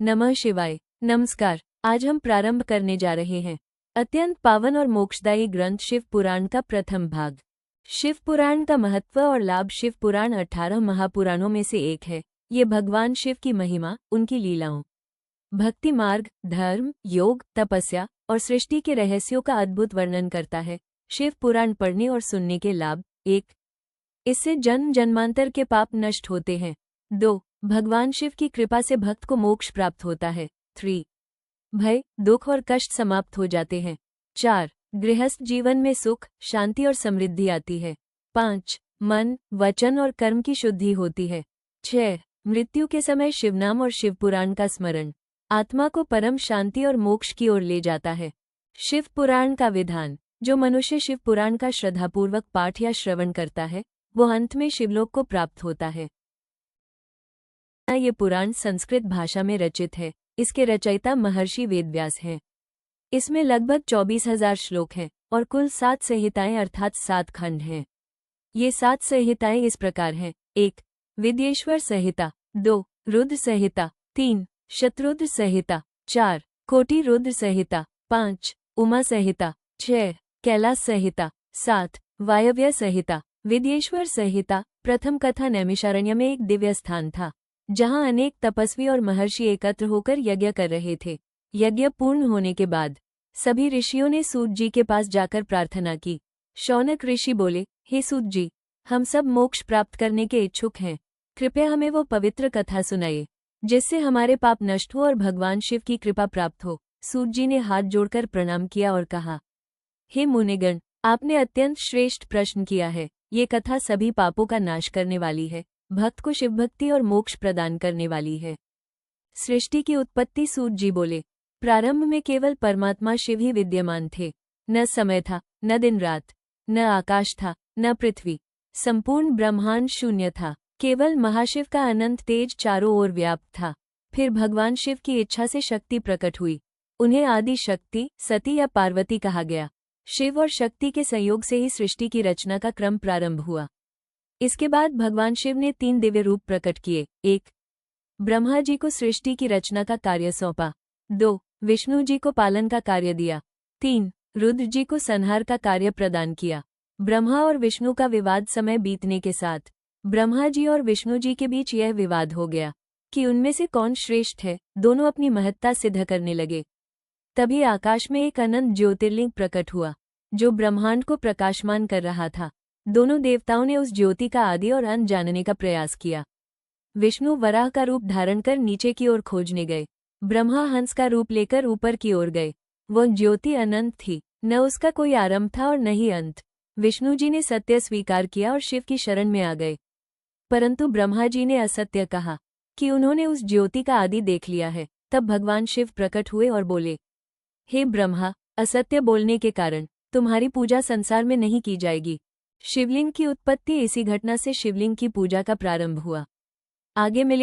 नमः शिवाय। नमस्कार। आज हम प्रारंभ करने जा रहे हैं अत्यंत पावन और मोक्षदायी ग्रंथ शिव पुराण का प्रथम भाग। शिव पुराण का महत्व और लाभ। शिव पुराण 18 महापुराणों में से एक है। ये भगवान शिव की महिमा, उनकी लीलाओं, भक्ति मार्ग, धर्म, योग, तपस्या और सृष्टि के रहस्यों का अद्भुत वर्णन करता है। शिव पुराण पढ़ने और सुनने के लाभ। 1. इससे जन्म जन्मांतर के पाप नष्ट होते हैं। 2. भगवान शिव की कृपा से भक्त को मोक्ष प्राप्त होता है। 3. भय, दुख और कष्ट समाप्त हो जाते हैं। 4. गृहस्थ जीवन में सुख, शांति और समृद्धि आती है। 5. मन, वचन और कर्म की शुद्धि होती है। 6. मृत्यु के समय शिवनाम और शिवपुराण का स्मरण आत्मा को परम शांति और मोक्ष की ओर ले जाता है। शिव पुराण का विधान। जो मनुष्य शिव पुराण का श्रद्धापूर्वक पाठ या श्रवण करता है, वो अंत में शिवलोक को प्राप्त होता है। ये पुराण संस्कृत भाषा में रचित है। इसके रचयिता महर्षि वेदव्यास हैं। इसमें लगभग 24,000 श्लोक हैं और कुल 7 संहिताएं अर्थात 7 खंड हैं। ये 7 संहिताएं इस प्रकार हैं। 1. विद्येश्वर संहिता। 2. रुद्र संहिता। 3. शतरुद्र संहिता। 4. कोटि रुद्र संहिता। 5. उमा संहिता। 6. कैलास संहिता। 7. वायव्य संहिता। विद्येश्वर संहिता। प्रथम कथा नैमिषारण्य में एक दिव्य स्थान था, जहां अनेक तपस्वी और महर्षि एकत्र होकर यज्ञ कर रहे थे। यज्ञ पूर्ण होने के बाद सभी ऋषियों ने सूत जी के पास जाकर प्रार्थना की। शौनक ऋषि बोले, हे सूत जी, हम सब मोक्ष प्राप्त करने के इच्छुक हैं। कृपया हमें वो पवित्र कथा सुनाइए, जिससे हमारे पाप नष्ट हो और भगवान शिव की कृपा प्राप्त हो। सूत जी ने हाथ जोड़कर प्रणाम किया और कहा, हे मुनिगण, आपने अत्यंत श्रेष्ठ प्रश्न किया है। ये कथा सभी पापों का नाश करने वाली है, भक्त को शिवभक्ति और मोक्ष प्रदान करने वाली है। सृष्टि की उत्पत्ति। सूत जी बोले, प्रारंभ में केवल परमात्मा शिव ही विद्यमान थे। न समय था, न दिन रात, न आकाश था, न पृथ्वी। संपूर्ण ब्रह्मांड शून्य था। केवल महाशिव का अनंत तेज चारों ओर व्याप्त था। फिर भगवान शिव की इच्छा से शक्ति प्रकट हुई। उन्हें आदि शक्ति, सती या पार्वती कहा गया। शिव और शक्ति के संयोग से ही सृष्टि की रचना का क्रम प्रारंभ हुआ। इसके बाद भगवान शिव ने 3 दिव्य रूप प्रकट किए। 1. ब्रह्मा जी को सृष्टि की रचना का कार्य सौंपा। 2. विष्णु जी को पालन का कार्य दिया। 3. रुद्र जी को संहार का कार्य प्रदान किया। ब्रह्मा और विष्णु का विवाद समय बीतने के साथ ब्रह्मा जी और विष्णु जी के बीच यह विवाद हो गया कि उनमें से कौन श्रेष्ठ है। दोनों अपनी महत्ता सिद्ध करने लगे। तभी आकाश में एक अनंत ज्योतिर्लिंग प्रकट हुआ, जो ब्रह्मांड को प्रकाशमान कर रहा था। दोनों देवताओं ने उस ज्योति का आदि और अंत जानने का प्रयास किया। विष्णु वराह का रूप धारण कर नीचे की ओर खोजने गए। ब्रह्मा हंस का रूप लेकर ऊपर की ओर गए। वह ज्योति अनंत थी, न उसका कोई आरंभ था और न ही अंत। विष्णु जी ने सत्य स्वीकार किया और शिव की शरण में आ गए। परंतु ब्रह्मा जी ने असत्य कहा कि उन्होंने उस ज्योति का आदि देख लिया है। तब भगवान शिव प्रकट हुए और बोले, हे ब्रह्मा, असत्य बोलने के कारण तुम्हारी पूजा संसार में नहीं की जाएगी। शिवलिंग की उत्पत्ति। इसी घटना से शिवलिंग की पूजा का प्रारंभ हुआ। आगे मिले